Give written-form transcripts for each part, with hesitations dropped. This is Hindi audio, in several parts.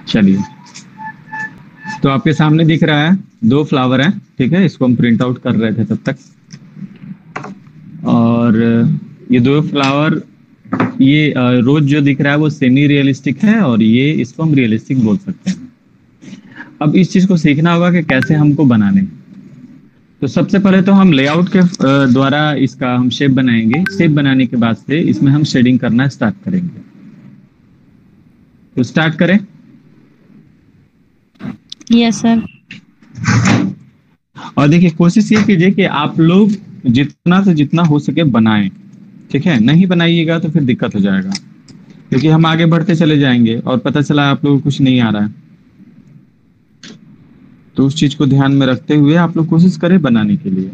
चलिए, तो आपके सामने दिख रहा है 2 फ्लावर हैं, ठीक है। इसको हम प्रिंट आउट कर रहे थे तब तक। और ये 2 फ्लावर, ये रोज जो दिख रहा है वो सेमी रियलिस्टिक है, और ये इसको हम रियलिस्टिक बोल सकते हैं। अब इस चीज को सीखना होगा कि कैसे हमको बनाने। तो सबसे पहले तो हम लेआउट के द्वारा इसका हम शेप बनाएंगे। शेप बनाने के बाद से इसमें हम शेडिंग करना स्टार्ट करेंगे। तो स्टार्ट करें। Yes sir. और देखिए, कोशिश ये कीजिए कि आप लोग जितना से जितना हो सके बनाएं, ठीक है। नहीं बनाइएगा तो फिर दिक्कत हो जाएगा, क्योंकि हम आगे बढ़ते चले जाएंगे और पता चला आप लोगों को कुछ नहीं आ रहा है। तो उस चीज को ध्यान में रखते हुए आप लोग कोशिश करें बनाने के लिए।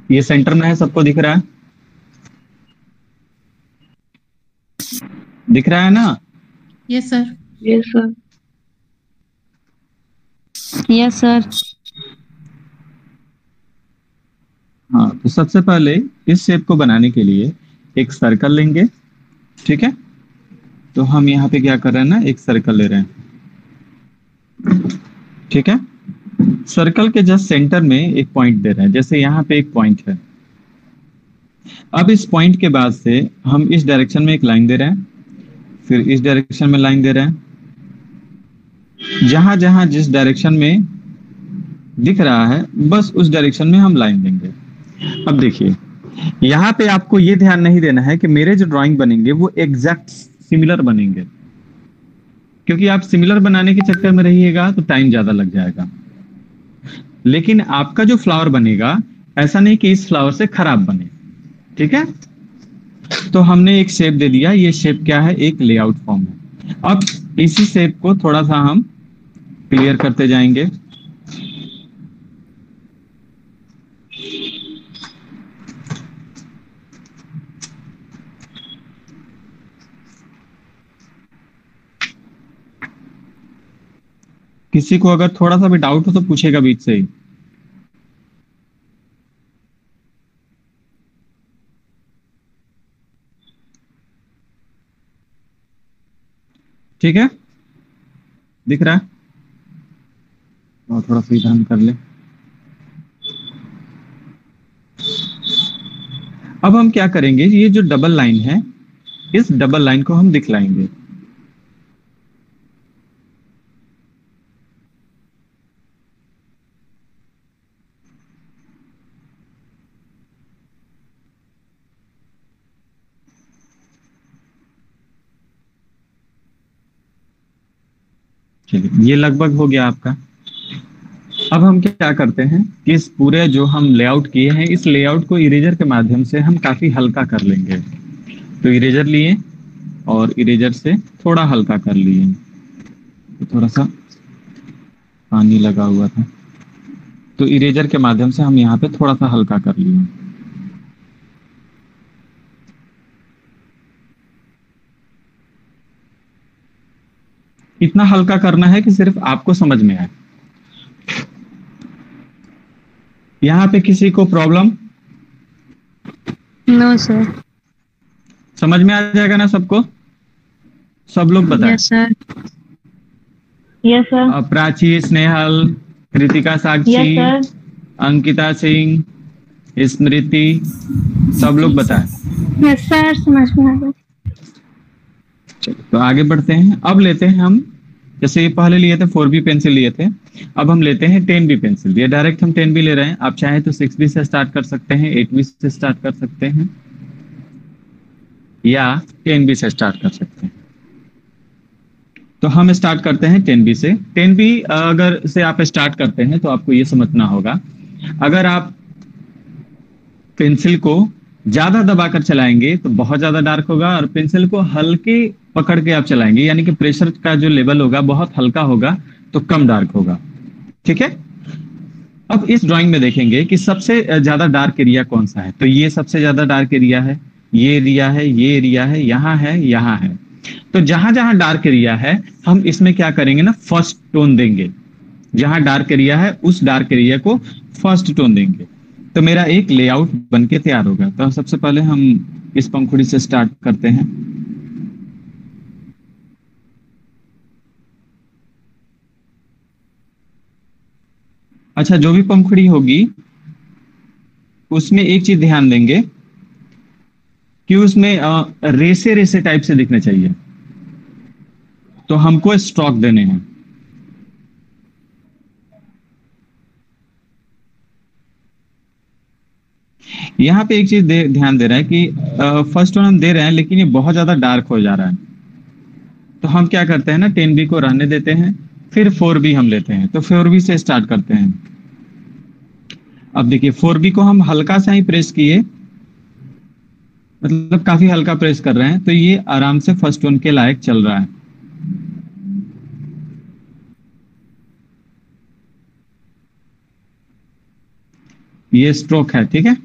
ये सेंटर में है, सबको दिख रहा है? दिख रहा है ना? Yes sir. Yes sir. Yes sir. हाँ, तो सबसे पहले इस शेप को बनाने के लिए एक सर्कल लेंगे, ठीक है। तो हम यहाँ पे क्या कर रहे हैं ना, एक सर्कल ले रहे हैं, ठीक है। सर्कल के जस्ट सेंटर में एक पॉइंट दे रहे हैं, जैसे यहाँ पे एक पॉइंट है। अब इस पॉइंट के बाद से हम इस डायरेक्शन में एक लाइन दे रहे हैं, फिर इस डायरेक्शन में लाइन दे रहे हैं। जहां जहां जिस डायरेक्शन में दिख रहा है बस उस डायरेक्शन में हम लाइन देंगे। अब देखिए, यहाँ पे आपको ये ध्यान नहीं देना है कि मेरे जो ड्राइंग बनेंगे वो एग्जैक्ट सिमिलर बनेंगे, क्योंकि आप सिमिलर बनाने के चक्कर में रहिएगा तो टाइम ज्यादा लग जाएगा। लेकिन आपका जो फ्लावर बनेगा ऐसा नहीं कि इस फ्लावर से खराब बने, ठीक है। तो हमने एक शेप दे दिया। ये शेप क्या है? एक लेआउट फॉर्म है। अब इसी शेप को थोड़ा सा हम क्लियर करते जाएंगे। किसी को अगर थोड़ा सा भी डाउट हो तो पूछेगा बीच से ही। ठीक है, दिख रहा है? और थोड़ा सा इधर हम कर ले। अब हम क्या करेंगे, ये जो डबल लाइन है इस डबल लाइन को हम दिखलाएंगे। चलिए, ये लगभग हो गया आपका। अब हम क्या करते हैं कि इस पूरे जो हम लेआउट किए हैं इस लेआउट को इरेजर के माध्यम से हम काफी हल्का कर लेंगे। तो इरेजर लिए और इरेजर से थोड़ा हल्का कर लिए। तो थोड़ा सा पानी लगा हुआ था, तो इरेजर के माध्यम से हम यहाँ पे थोड़ा सा हल्का कर लिए। इतना हल्का करना है कि सिर्फ आपको समझ में आए। यहाँ पे किसी को प्रॉब्लम? No sir. समझ में आ जाएगा ना सबको? सब लोग बताएं। Yes sir. Yes sir. Prachi, Snehal, Kritika, yes Sakshi, sir. Ankita Singh, Smriti, सब लोग बताएं। यस सर, समझ में आ गया। चलो, तो आगे बढ़ते हैं। अब लेते हैं हम, जैसे ये पहले लिए थे 4B पेंसिल लिए थे, अब हम लेते हैं 10B पेंसिल। ये डायरेक्ट हम 10B ले रहे हैं। आप चाहे तो 6B से स्टार्ट कर सकते हैं, 8B से स्टार्ट कर सकते हैं, या 10B से स्टार्ट कर सकते हैं। तो हम स्टार्ट करते हैं 10B से। 10B अगर से आप स्टार्ट करते हैं तो आपको ये समझना होगा, अगर आप पेंसिल को ज्यादा दबाकर चलाएंगे तो बहुत ज्यादा डार्क होगा, और पेंसिल को हल्के पकड़ के आप चलाएंगे यानी कि प्रेशर का जो लेवल होगा बहुत हल्का होगा तो कम डार्क होगा, ठीक है। अब इस ड्राइंग में देखेंगे कि सबसे ज्यादा डार्क एरिया कौन सा है। तो ये सबसे ज्यादा डार्क एरिया है, ये एरिया है, ये एरिया है, यहाँ है, यहाँ है। तो जहां जहां डार्क एरिया है हम इसमें क्या करेंगे ना, फर्स्ट टोन देंगे। जहां डार्क एरिया है उस डार्क एरिया को फर्स्ट टोन देंगे। तो मेरा एक लेआउट बन के तैयार होगा। तो सबसे पहले हम इस पंखुड़ी से स्टार्ट करते हैं। अच्छा, जो भी पंखुड़ी होगी उसमें एक चीज ध्यान देंगे कि उसमें रेसे रेसे टाइप से दिखने चाहिए। तो हमको स्ट्रोक देने हैं। यहाँ पे एक चीज ध्यान दे रहा है कि फर्स्ट टोन हम दे रहे हैं लेकिन ये बहुत ज्यादा डार्क हो जा रहा है। तो हम क्या करते हैं ना, 10B को रहने देते हैं, फिर 4B हम लेते हैं। तो 4B से स्टार्ट करते हैं। अब देखिए 4B को हम हल्का सा ही प्रेस किए, मतलब काफी हल्का प्रेस कर रहे हैं, तो ये आराम से फर्स्ट टोन के लायक चल रहा है। ये स्ट्रोक है, ठीक है।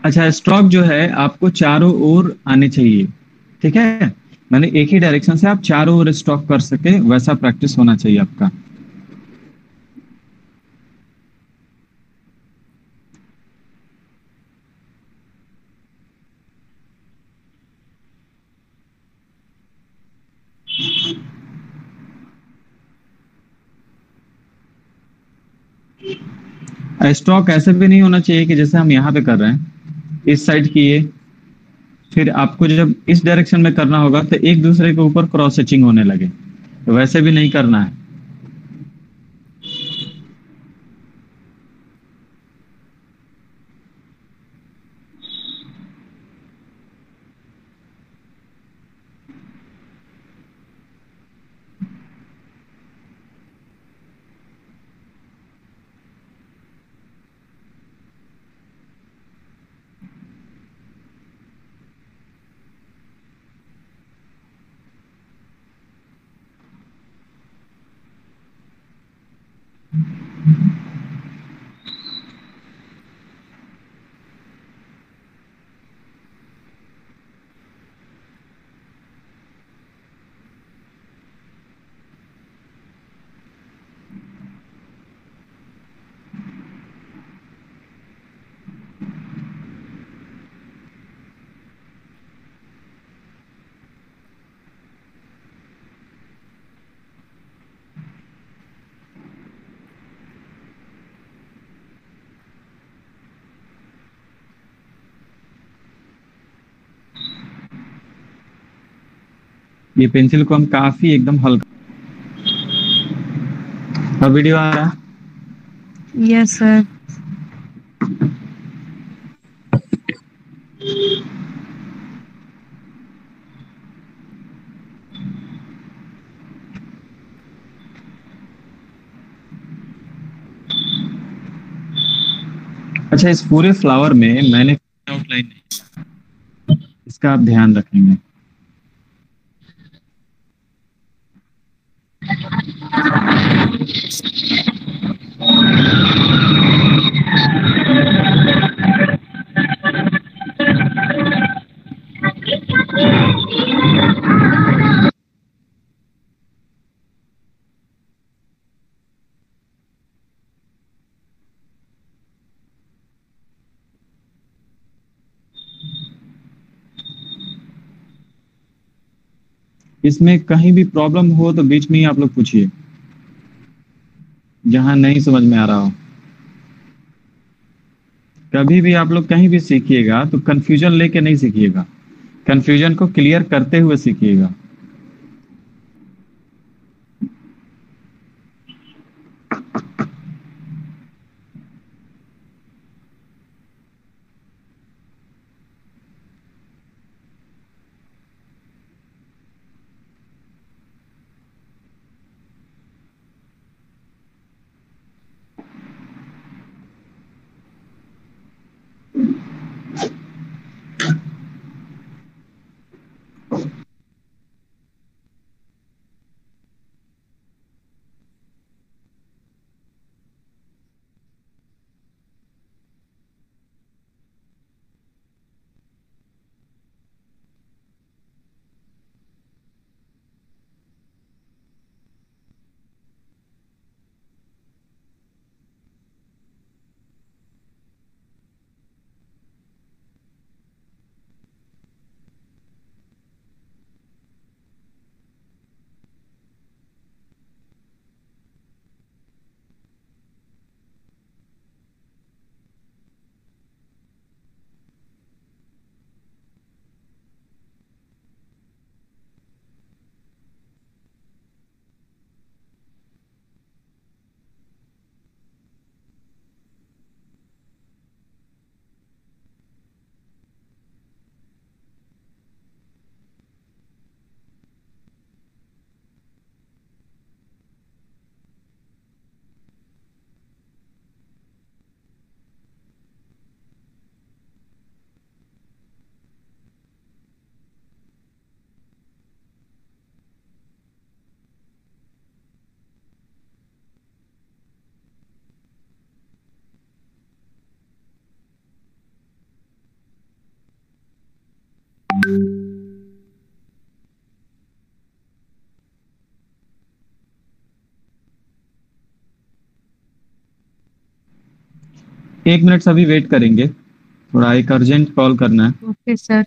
अच्छा, स्ट्रोक जो है आपको चारों ओर आने चाहिए, ठीक है। मैंने एक ही डायरेक्शन से आप चारों ओर स्ट्रोक कर सके वैसा प्रैक्टिस होना चाहिए आपका। स्ट्रोक ऐसे भी नहीं होना चाहिए कि जैसे हम यहाँ पे कर रहे हैं, इस साइड किए, फिर आपको जब इस डायरेक्शन में करना होगा तो एक दूसरे के ऊपर क्रॉस हैचिंग होने लगे, तो वैसे भी नहीं करना है। ये पेंसिल को हम काफी एकदम हल्का। अब वीडियो आ रहा है? Yes sir. अच्छा, इस पूरे फ्लावर में मैंने आउटलाइन नहीं किया, इसका आप ध्यान रखेंगे। इसमें कहीं भी प्रॉब्लम हो तो बीच में ही आप लोग पूछिए, जहां नहीं समझ में आ रहा हो। कभी भी आप लोग कहीं भी सीखिएगा तो कंफ्यूजन लेके नहीं सीखिएगा, कंफ्यूजन को क्लियर करते हुए सीखिएगा। एक मिनट सभी वेट करेंगे, थोड़ा एक अर्जेंट कॉल करना है। Okay sir.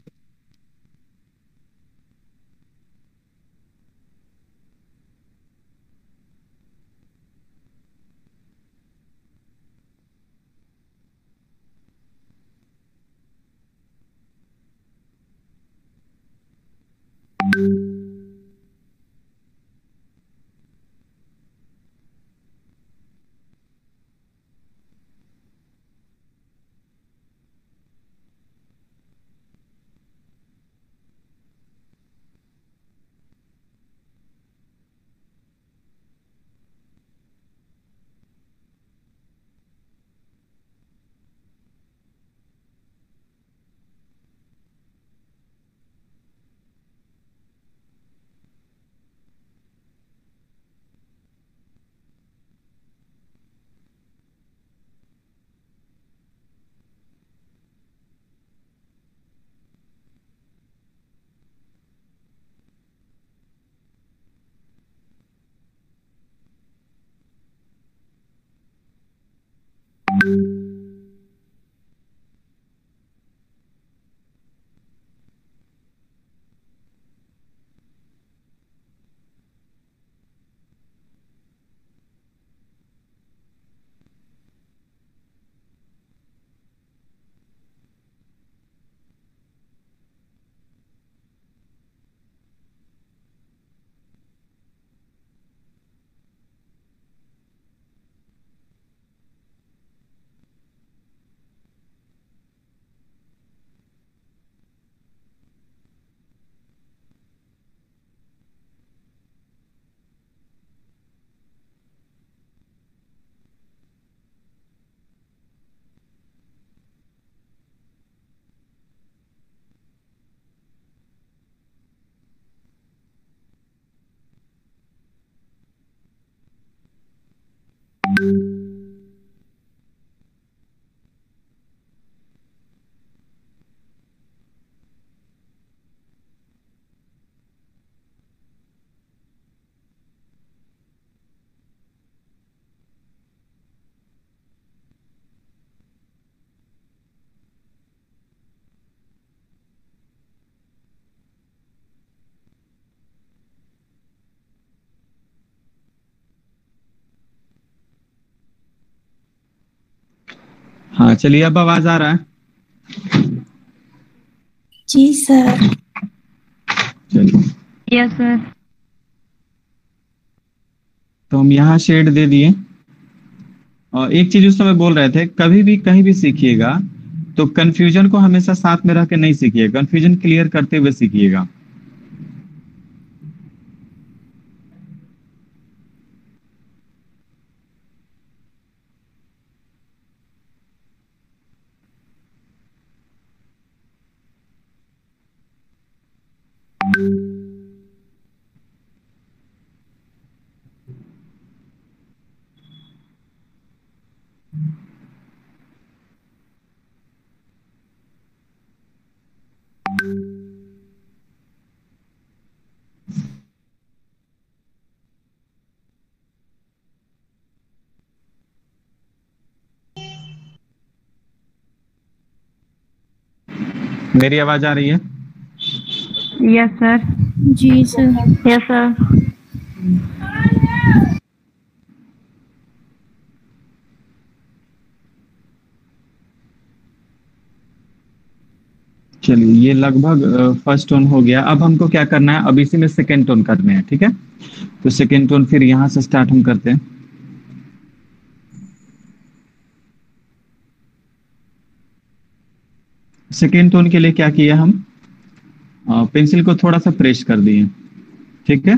हाँ चलिए, अब आवाज आ रहा है? जी सर। चलिए, यस सर। तो हम यहाँ शेड दे दिए। और एक चीज उस समय बोल रहे थे, कभी भी कहीं भी सीखिएगा तो कंफ्यूजन को हमेशा साथ में रह के नहीं सीखिएगा, कंफ्यूजन क्लियर करते हुए सीखिएगा। मेरी आवाज आ रही है? Yes sir. जी सर। Yes sir. चलिए, ये लगभग फर्स्ट टोन हो गया। अब हमको क्या करना है, अब इसी में सेकेंड टोन करने हैं, ठीक है? तो सेकेंड टोन फिर यहाँ से स्टार्ट हम करते हैं। सेकेंड टोन के लिए क्या किया हम, पेंसिल को थोड़ा सा प्रेस कर दिए, ठीक है?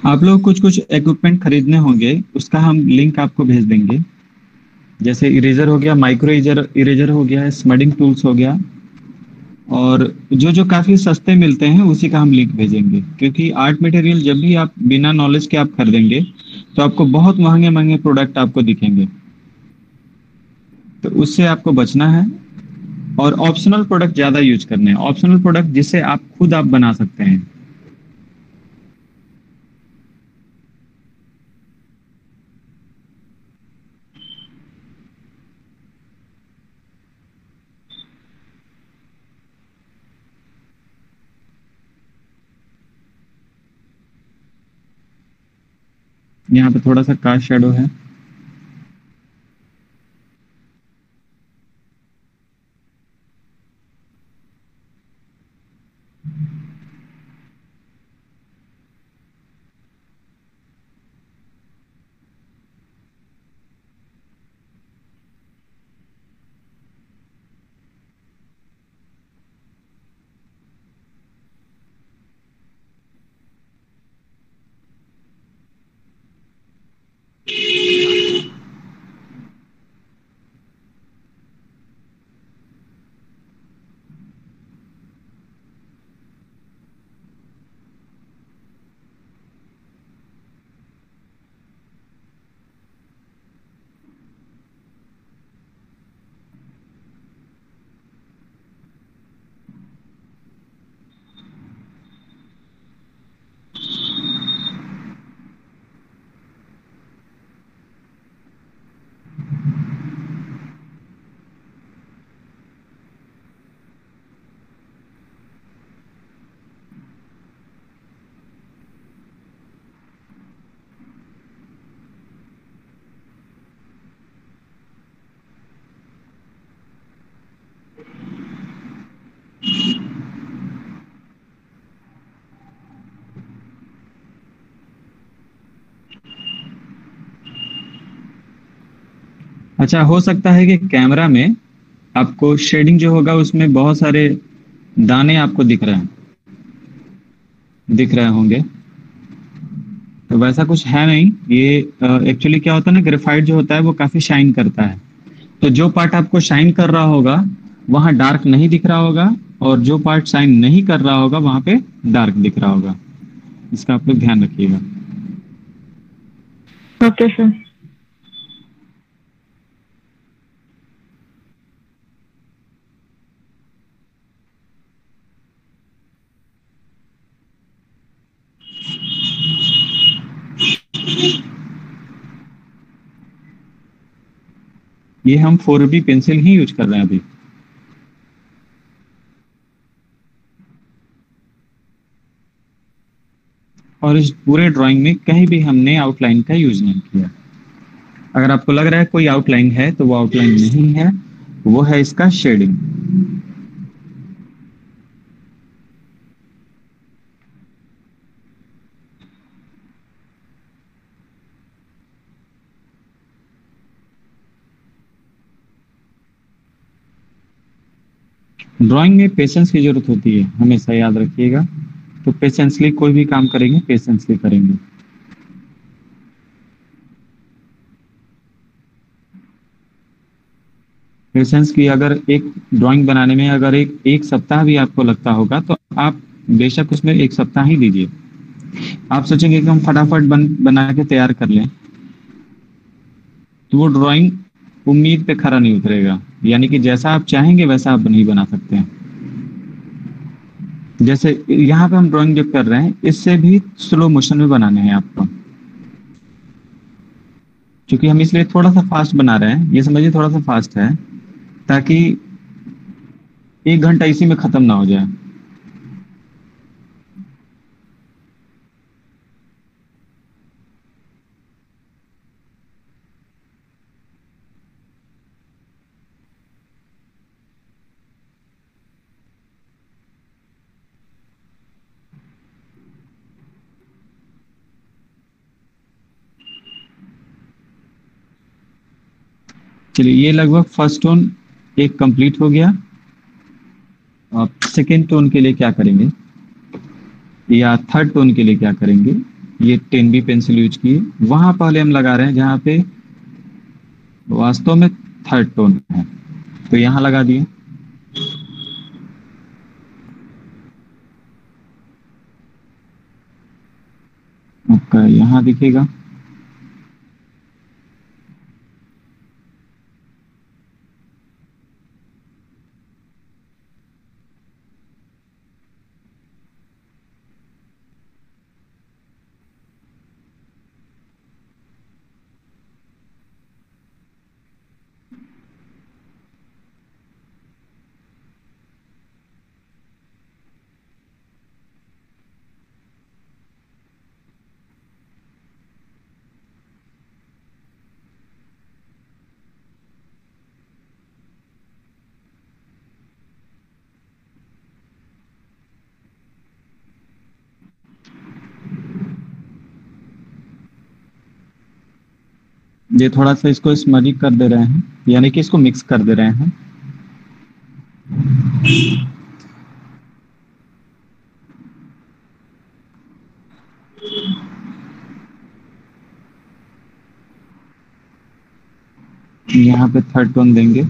आप लोग कुछ कुछ इक्विपमेंट खरीदने होंगे, उसका हम लिंक आपको भेज देंगे। जैसे इरेजर हो गया, माइक्रो इरेजर इरेजर हो गया, स्मडिंग टूल्स हो गया, और जो जो काफी सस्ते मिलते हैं उसी का हम लिंक भेजेंगे। क्योंकि आर्ट मटेरियल जब भी आप बिना नॉलेज के आप खरीदेंगे तो आपको बहुत महंगे महंगे प्रोडक्ट आपको दिखेंगे, तो उससे आपको बचना है। और ऑप्शनल प्रोडक्ट ज्यादा यूज करने हैं, ऑप्शनल प्रोडक्ट जिसे आप खुद आप बना सकते हैं। यहाँ पे थोड़ा सा कास्ट शेडो है। अच्छा, हो सकता है कि कैमरा में आपको शेडिंग जो होगा उसमें बहुत सारे दाने आपको दिख रहे होंगे। तो वैसा कुछ है नहीं। ये एक्चुअली क्या होता है ना, ग्रेफाइट जो होता है वो काफी शाइन करता है। तो जो पार्ट आपको शाइन कर रहा होगा वहां डार्क नहीं दिख रहा होगा, और जो पार्ट शाइन नहीं कर रहा होगा वहां पे डार्क दिख रहा होगा। इसका आप लोग ध्यान रखिएगा। Okay sir. ये हम 4B पेंसिल ही यूज कर रहे हैं अभी। और इस पूरे ड्राइंग में कहीं भी हमने आउटलाइन का यूज नहीं किया। अगर आपको लग रहा है कोई आउटलाइन है तो वो आउटलाइन नहीं है, वो है इसका शेडिंग। ड्राइंग में पेशेंस की जरूरत होती है, हमेशा याद रखिएगा। तो पेशेंसली कोई भी काम करेंगे, पेशेंसली करेंगे। पेशेंस की अगर एक ड्राइंग बनाने में अगर एक सप्ताह भी आपको लगता होगा तो आप बेशक उसमें एक सप्ताह ही दीजिए। आप सोचेंगे कि हम फटाफट बना के तैयार कर लें, तो वो ड्राइंग उम्मीद पे खरा नहीं उतरेगा। यानी कि जैसा आप चाहेंगे वैसा आप नहीं बना सकते हैं। जैसे यहाँ पे हम ड्राइंग जो कर रहे हैं इससे भी स्लो मोशन में बनाने हैं आपको। क्योंकि हम इसलिए थोड़ा सा फास्ट बना रहे हैं, ये समझिए थोड़ा सा फास्ट है, ताकि 1 घंटा इसी में खत्म ना हो जाए। चलिए, ये लगभग फर्स्ट टोन एक कंप्लीट हो गया। आप सेकेंड टोन के लिए क्या करेंगे या थर्ड टोन के लिए क्या करेंगे? ये 10B पेंसिल यूज किए, वहां पहले हम लगा रहे हैं जहां पे वास्तव में थर्ड टोन है, तो यहाँ लगा दिए। आपका यहाँ दिखेगा। ये थोड़ा सा इसको स्मरी कर दे रहे हैं, यानी कि इसको मिक्स कर दे रहे हैं। यहाँ पे थर्ड टोन देंगे।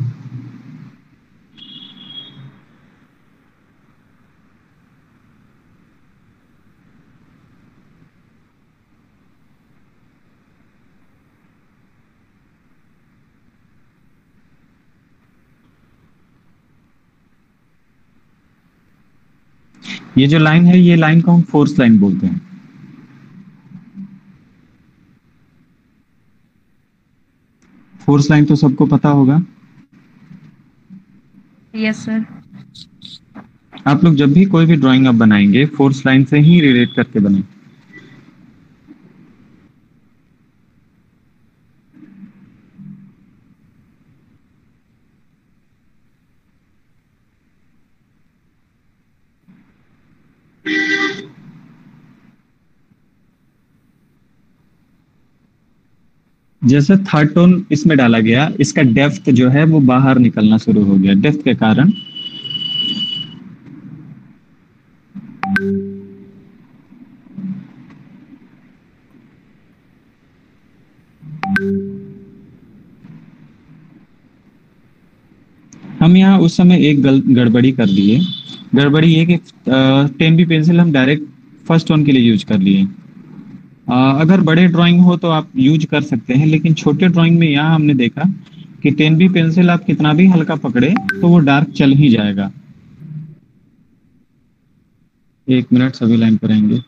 ये जो लाइन है, ये लाइन को हम फोर्स लाइन बोलते हैं। फोर्स लाइन तो सबको पता होगा। Yes sir. आप लोग जब भी कोई भी ड्राइंग आप बनाएंगे फोर्स लाइन से ही रिलेट करके बने। जैसे थर्ड टोन इसमें डाला गया, इसका डेप्थ जो है वो बाहर निकलना शुरू हो गया, डेप्थ के कारण। हम यहाँ उस समय एक गड़बड़ी कर दिए। गड़बड़ी ये कि 10B पेंसिल हम डायरेक्ट फर्स्ट टोन के लिए यूज कर लिए। अगर बड़े ड्राइंग हो तो आप यूज कर सकते हैं, लेकिन छोटे ड्राइंग में यहाँ हमने देखा कि 10B पेंसिल आप कितना भी हल्का पकड़े तो वो डार्क चल ही जाएगा। 1 मिनट, सभी लाइन पर आएंगे।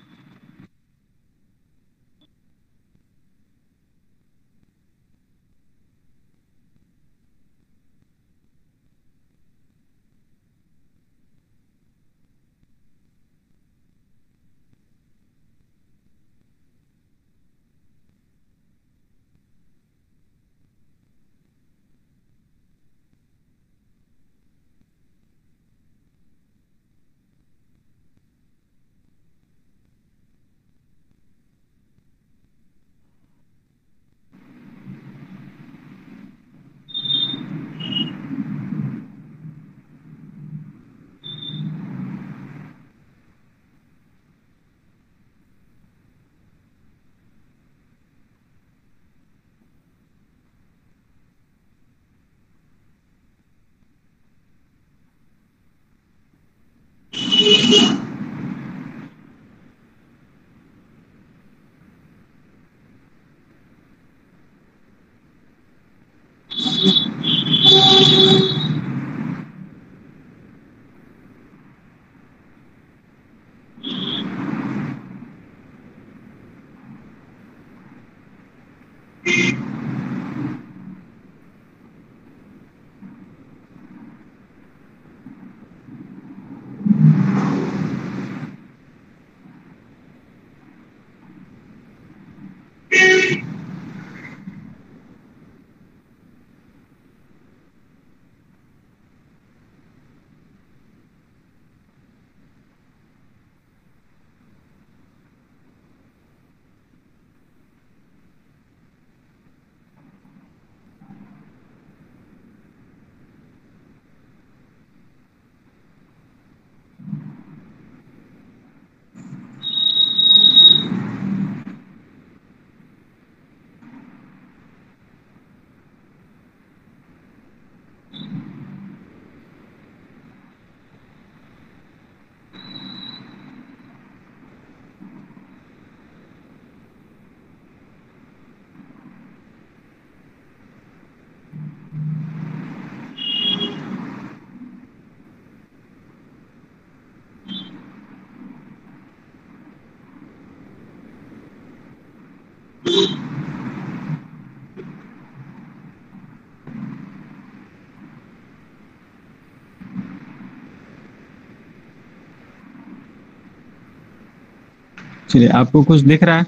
चलिए, आपको कुछ दिख रहा है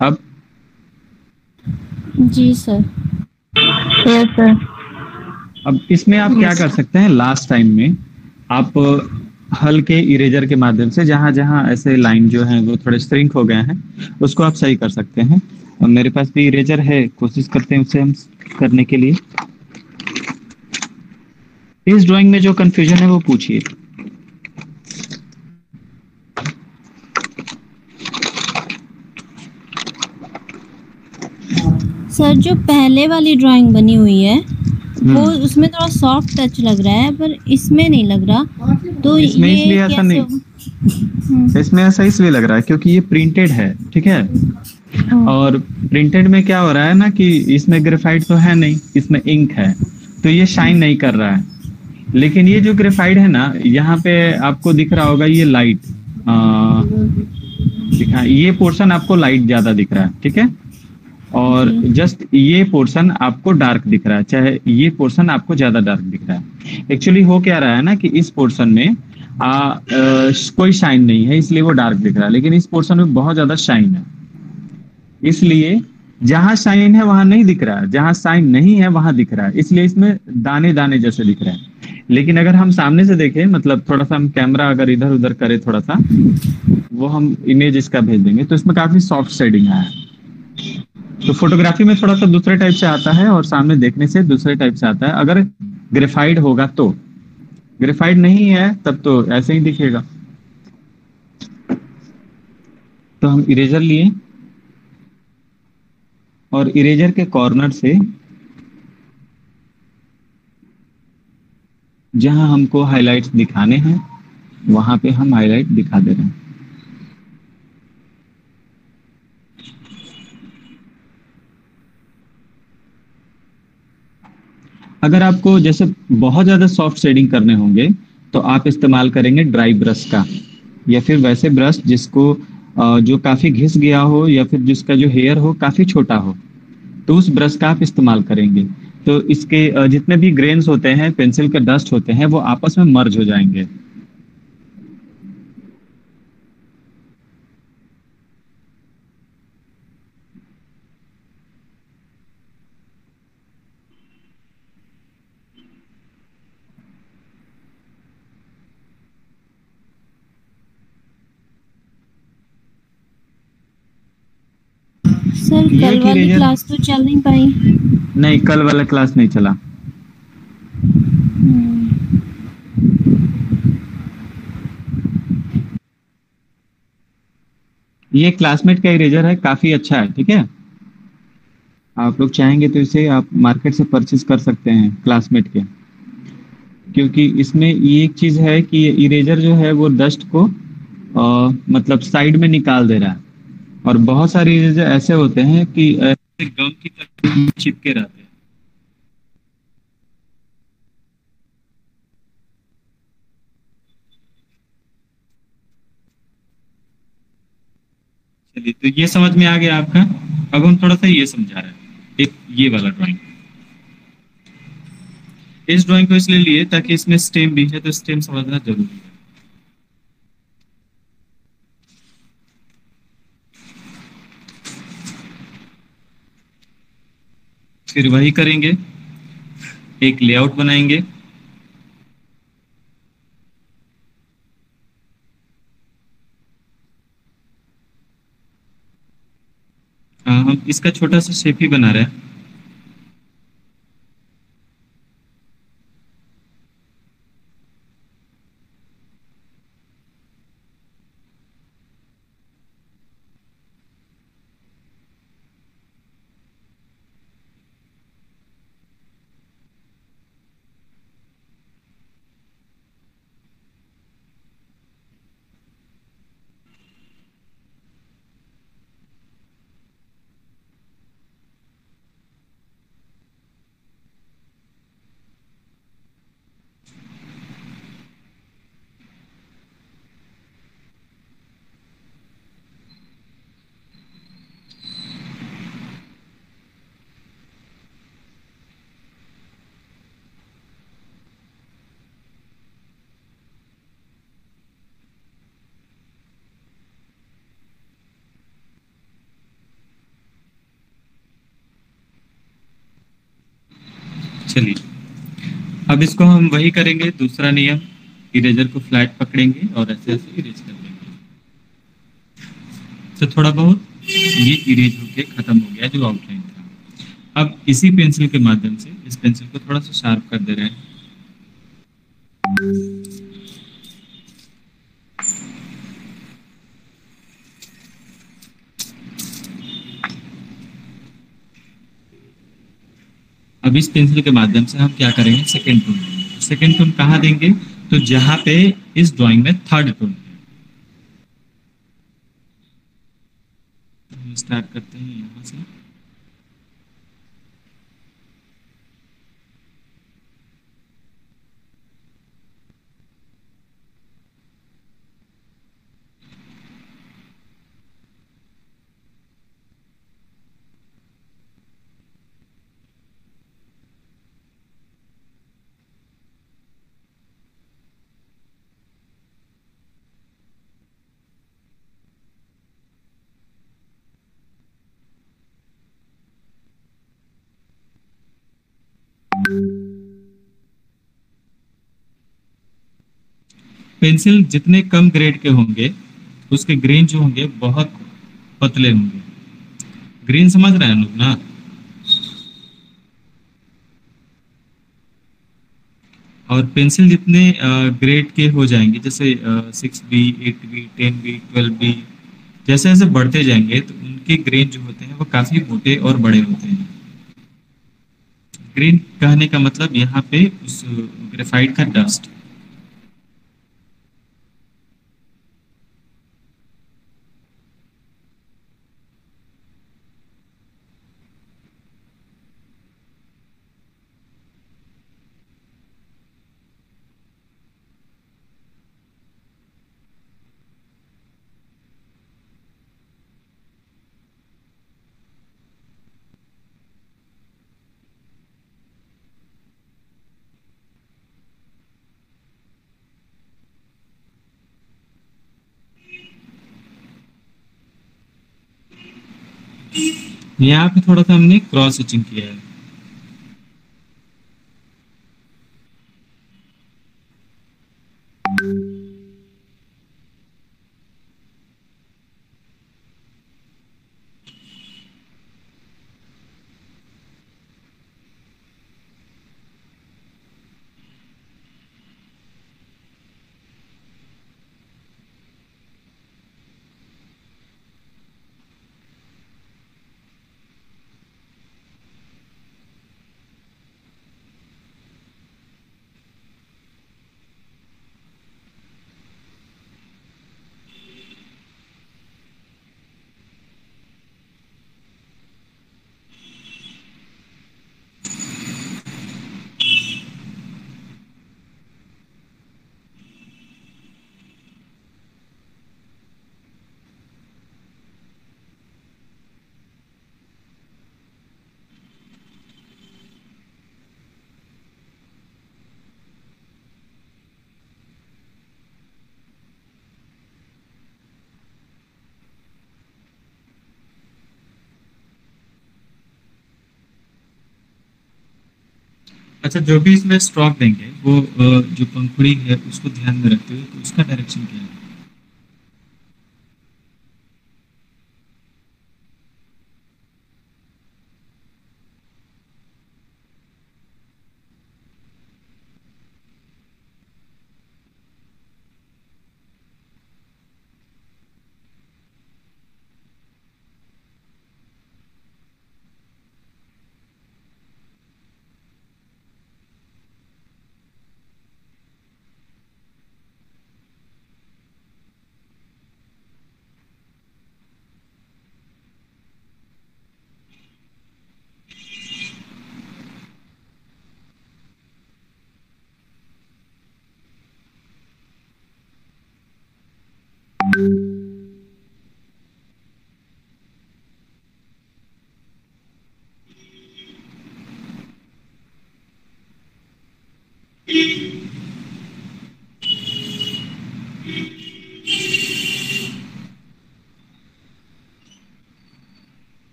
अब? जी सर। Yes sir. अब इसमें आप क्या कर सकते हैं, लास्ट टाइम में आप हल्के इरेजर के माध्यम से जहां जहां ऐसे लाइन जो हैं वो थोड़े श्रिंक हो गए हैं उसको आप सही कर सकते हैं। और मेरे पास भी इरेजर है, कोशिश करते हैं उसे हम करने के लिए। इस ड्राइंग में जो कंफ्यूजन है वो पूछिए। सर जो पहले वाली ड्राइंग बनी हुई है वो उसमें थोड़ा सॉफ्ट टच लग रहा है, पर इसमें नहीं लग रहा। तो इसमें ये इसलिए ऐसा नहीं, इसमें ऐसा इसलिए लग रहा है क्योंकि ये प्रिंटेड है, ठीक है। और प्रिंटेड में क्या हो रहा है ना कि इसमें ग्रेफाइट तो है नहीं, इसमें इंक है, तो ये शाइन नहीं कर रहा है। लेकिन ये जो ग्रेफाइट है ना, यहाँ पे आपको दिख रहा होगा ये लाइट दिखा, ये पोर्शन आपको लाइट ज्यादा दिख रहा है, ठीक है। और जस्ट ये पोर्शन आपको डार्क दिख रहा है, चाहे ये पोर्शन आपको ज्यादा डार्क दिख रहा है। एक्चुअली हो क्या रहा है ना कि इस पोर्शन में कोई शाइन नहीं है इसलिए वो डार्क दिख रहा है, लेकिन इस पोर्शन में बहुत ज्यादा शाइन है, इसलिए जहां शाइन है वहां नहीं दिख रहा है, जहां शाइन नहीं है वहां दिख रहा है, इसलिए इसमें दाने दाने जैसे दिख रहे हैं। लेकिन अगर हम सामने से देखें, मतलब थोड़ा सा हम कैमरा अगर इधर उधर करे थोड़ा सा, वो हम इमेज इसका भेज देंगे तो इसमें काफी सॉफ्ट शेडिंग आया है। तो फोटोग्राफी में थोड़ा सा दूसरे टाइप से आता है और सामने देखने से दूसरे टाइप से आता है, अगर ग्रेफाइड होगा तो। ग्रेफाइड नहीं है तब तो ऐसे ही दिखेगा। तो हम इरेजर लिए और इरेजर के कॉर्नर से जहां हमको हाइलाइट्स दिखाने हैं वहां पे हम हाइलाइट दिखा दे रहे हैं। अगर आपको जैसे बहुत ज्यादा सॉफ्ट शेडिंग करने होंगे तो आप इस्तेमाल करेंगे ड्राई ब्रश का, या फिर वैसे ब्रश जिसको जो काफी घिस गया हो या फिर जिसका जो हेयर हो काफी छोटा हो, तो उस ब्रश का आप इस्तेमाल करेंगे। तो इसके जितने भी ग्रेन्स होते हैं, पेंसिल के डस्ट होते हैं, वो आपस में मर्ज हो जाएंगे। सर ये कल कि वाली इरेजर, क्लास तो चल नहीं पाई। नहीं कल वाला क्लास नहीं चला। ये क्लासमेट का इरेजर है, काफी अच्छा है, ठीक है। आप लोग चाहेंगे तो इसे आप मार्केट से परचेज कर सकते हैं, क्लासमेट के। क्योंकि इसमें ये एक चीज है कि इरेजर जो है वो डस्ट को मतलब साइड में निकाल दे रहा है। और बहुत सारे इरेजर ऐसे होते हैं कि ऐसे गम की तरह चिपके रहते हैं। चलिए, तो ये समझ में आ गया आपका। अब हम थोड़ा सा ये समझा रहे हैं, एक ये वाला ड्राइंग। इस ड्राइंग को इसलिए लिए ताकि इसमें स्टेम भी है, तो स्टेम समझना जरूरी है। फिर वही करेंगे, एक लेआउट बनाएंगे। हम इसका छोटा सा शेप ही बना रहे हैं। चलिए, अब इसको हम वही करेंगे, दूसरा नियम। इरेजर को फ्लैट पकड़ेंगे और ऐसे ऐसे इरेज कर देंगे। तो थोड़ा बहुत ये इरेज होके खत्म हो गया जो आउटलाइन था। अब इसी पेंसिल के माध्यम से इस पेंसिल को थोड़ा सा शार्प कर दे रहे हैं। अब इस पेंसिल के माध्यम से हम क्या करेंगे, सेकेंड टोन देंगे। सेकेंड टोन कहाँ देंगे, तो जहां पे इस ड्राइंग में थर्ड टोन है। स्टार्ट करते हैं यहाँ से। पेंसिल जितने कम ग्रेड के होंगे उसके ग्रेन जो होंगे बहुत पतले होंगे। ग्रीन समझ रहे हैं लोग ना। और पेंसिल जितने ग्रेड के हो जाएंगे, जैसे 6B, 8B, 10B, 12B, जैसे जैसे बढ़ते जाएंगे तो उनके ग्रेन जो होते हैं वो काफी मोटे और बड़े होते हैं। ग्रेन कहने का मतलब यहाँ पे उस ग्रेफाइट का डस्ट। यहाँ पे थोड़ा सा हमने क्रॉस स्टिचिंग किया है। अच्छा, जो भी इसमें स्ट्रोक देंगे वो जो पंखुड़ी है उसको ध्यान में रखते हुए, तो उसका डायरेक्शन क्या है?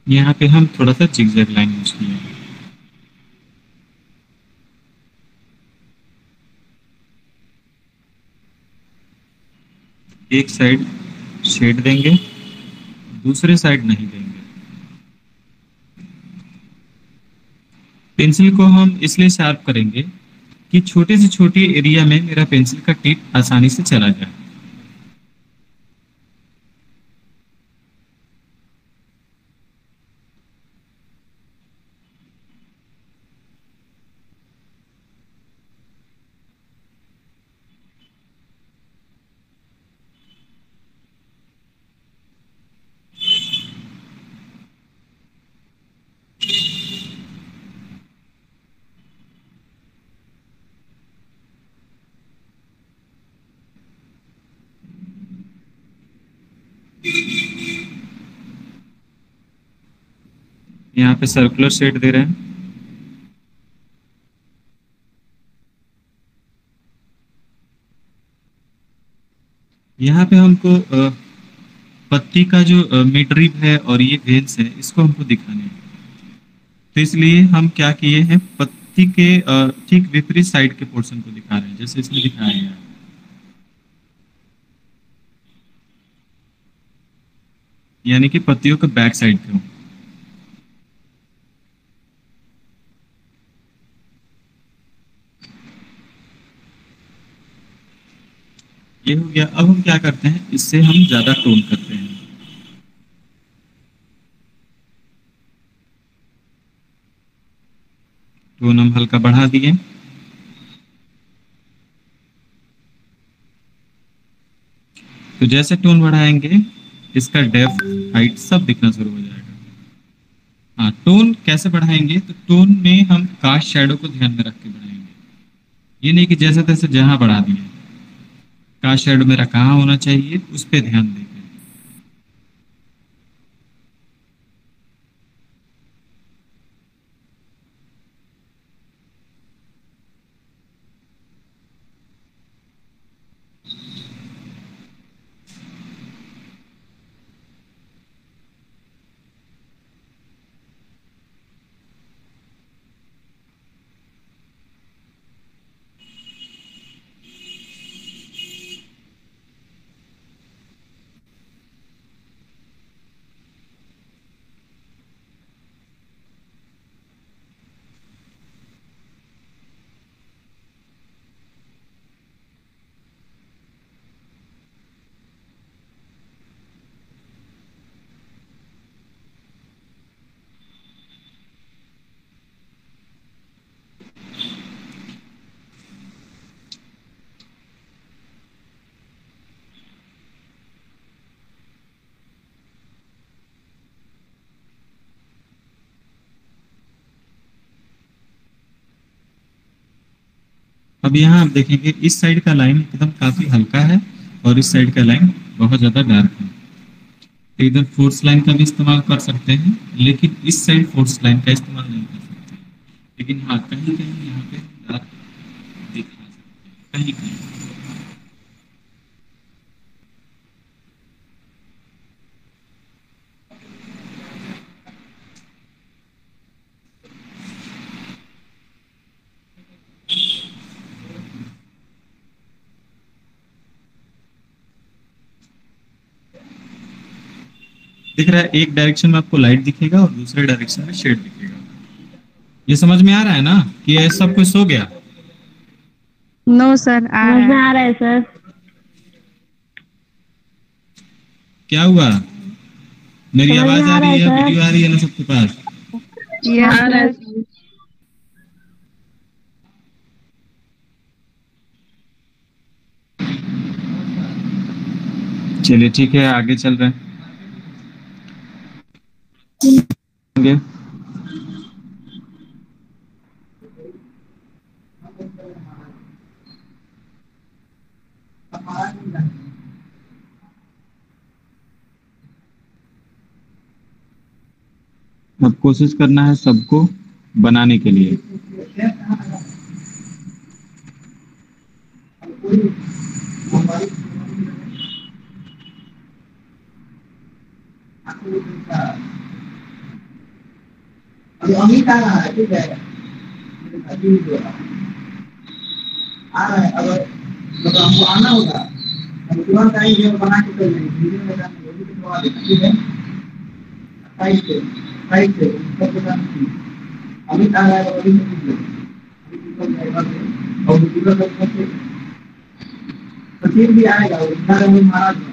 यहाँ पे हम थोड़ा सा जिगजैग लाइन यूज किया है। एक साइड शेड देंगे, दूसरे साइड नहीं देंगे। पेंसिल को हम इसलिए शार्प करेंगे कि छोटे से छोटे एरिया में मेरा पेंसिल का टिप आसानी से चला जाए। यहाँ पे सर्कुलर शेड दे रहे हैं। यहाँ पे हमको पत्ती का जो मिड रिब है और ये वेन्स है, इसको हमको दिखाने हैं। तो इसलिए हम क्या किए हैं, पत्ती के ठीक विपरीत साइड के पोर्शन को दिखा रहे हैं, जैसे इसमें दिखाया गया है। यानी कि पत्तियों के बैक साइड पे हो। ये हो गया। अब हम क्या करते हैं, इससे हम ज्यादा टोन करते हैं। टोन हम हल्का बढ़ा दिए। तो जैसे टोन बढ़ाएंगे, इसका डेप्थ, हाइट सब दिखना शुरू हो जाएगा। हाँ, टोन कैसे बढ़ाएंगे, तो टोन में हम कास्ट शैडो को ध्यान में रख के बढ़ाएंगे। ये नहीं कि जैसे तैसे जहां बढ़ा दिए। कास्ट शैडो मेरा कहाँ होना चाहिए, उस पर ध्यान देंगे। अब यहाँ आप देखेंगे, इस साइड का लाइन एकदम काफी हल्का है और इस साइड का लाइन बहुत ज्यादा डार्क है। तो इधर फोर्स लाइन का भी इस्तेमाल कर सकते हैं, लेकिन इस साइड फोर्स लाइन का इस्तेमाल नहीं कर सकते। लेकिन हाँ, कहीं कहीं यहाँ पे डार्क दिखा सकते हैं, कहीं कहीं। दिख रहा है, एक डायरेक्शन में आपको लाइट दिखेगा और दूसरे डायरेक्शन में शेड दिखेगा। ये समझ में आ रहा है ना कि ये सब कुछ हो गया? नो सर, आ समझ में रहा आ रहा है सर। क्या हुआ? मेरी समझ आवाज में आ आ रहा रही है है, सर। वीडियो आ रही है ना सबके पास? है। Yes sir. चलिए ठीक है, आगे चल रहे हैं। अब कोशिश करना है सबको बनाने के लिए। अमित आ रहा है, ठीक है, अभी आ रहा है। अब मतलब हमको आना होगा, हम तुरंत आएंगे और बना के चल जाएंगे। वीडियो में जाना होगी तो करवा देना, ठीक है। साइड से सब बता दीजिए। अमित आ रहा है, अभी नहीं कीजिए, अभी निकल जाएगा और वीडियो तक पहुंचे। सचिन भी आएगा, वो इधर है महाराज में।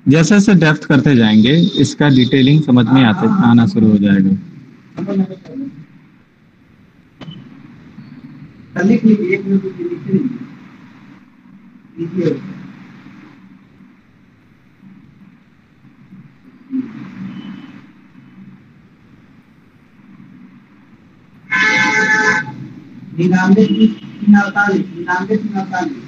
जैसे जैसे डेप्थ करते जाएंगे, इसका डिटेलिंग समझ में आते आना शुरू हो जाएगा। लिख लीजिए, एक मिनट लिख लीजिए। निन्यानवे 348, 99 348।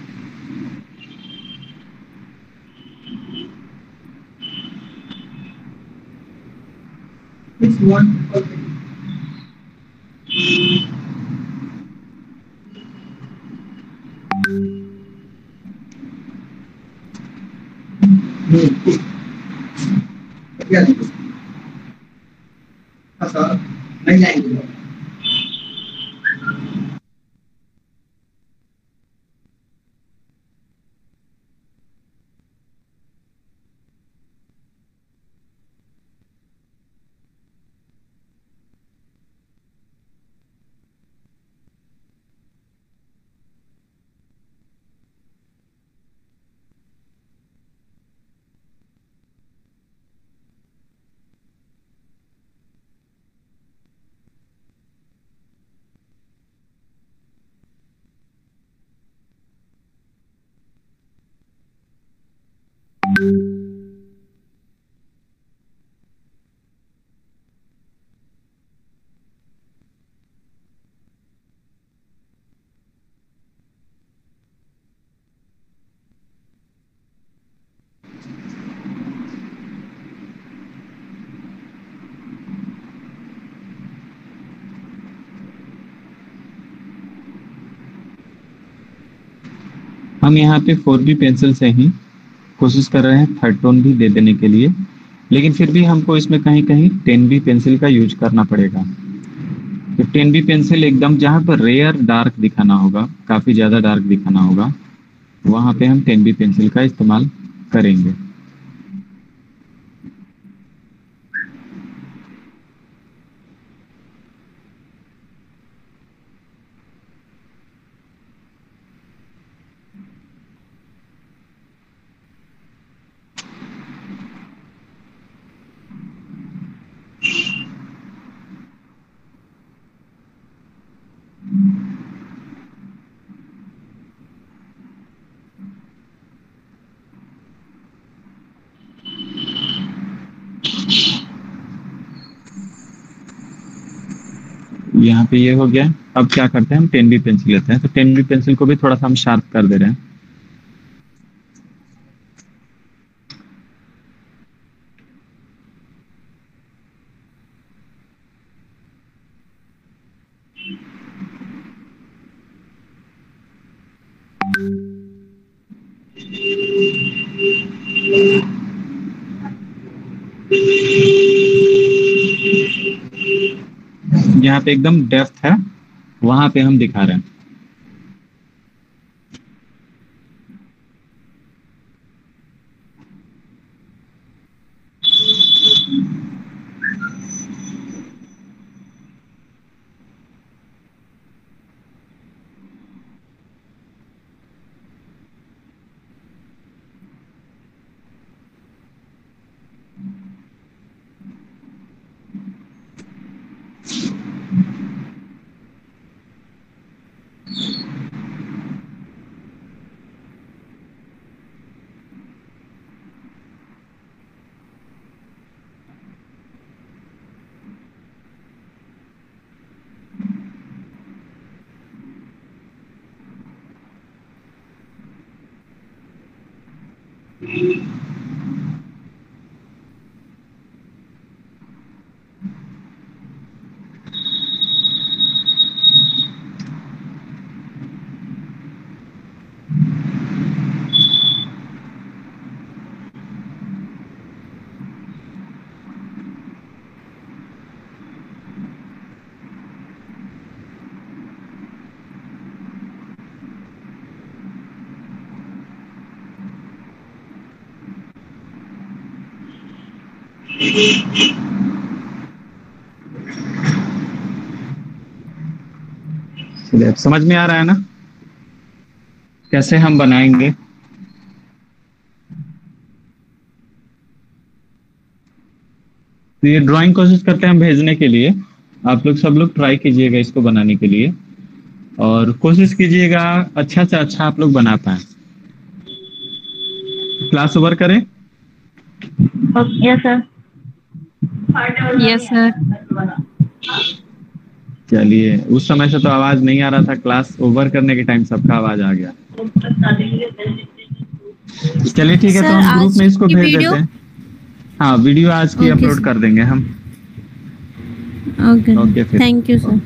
हम यहाँ पे 4B पेंसिल से ही कोशिश कर रहे हैं थर्ड टोन भी दे देने के लिए, लेकिन फिर भी हमको इसमें कहीं कहीं 10B पेंसिल का यूज करना पड़ेगा। तो 10B पेंसिल एकदम जहाँ पर रेयर डार्क दिखाना होगा, काफ़ी ज़्यादा डार्क दिखाना होगा, वहाँ पे हम 10B पेंसिल का इस्तेमाल करेंगे। यहाँ पे ये हो गया। अब क्या करते हैं, हम 10B पेंसिल लेते हैं। तो 10B पेंसिल को भी थोड़ा सा हम शार्प कर दे रहे हैं। यहाँ पे एकदम डेप्थ है, वहां पे हम दिखा रहे हैं। चलिए, अब समझ में आ रहा है ना कैसे हम बनाएंगे। तो ये ड्राइंग कोशिश करते हैं हम भेजने के लिए। आप लोग सब लोग ट्राई कीजिएगा इसको बनाने के लिए, और कोशिश कीजिएगा अच्छा से अच्छा आप लोग बना पाए। क्लास ओवर करें। Yes sir. Yes sir. चलिए, उस समय से तो आवाज नहीं आ रहा था, क्लास ओवर करने के टाइम सबका आवाज आ गया। चलिए ठीक है, तो हम ग्रुप में इसको भेज देते हैं। हाँ, वीडियो आज की अपलोड कर देंगे हम। ओके ओके फिर थैंक यू सर।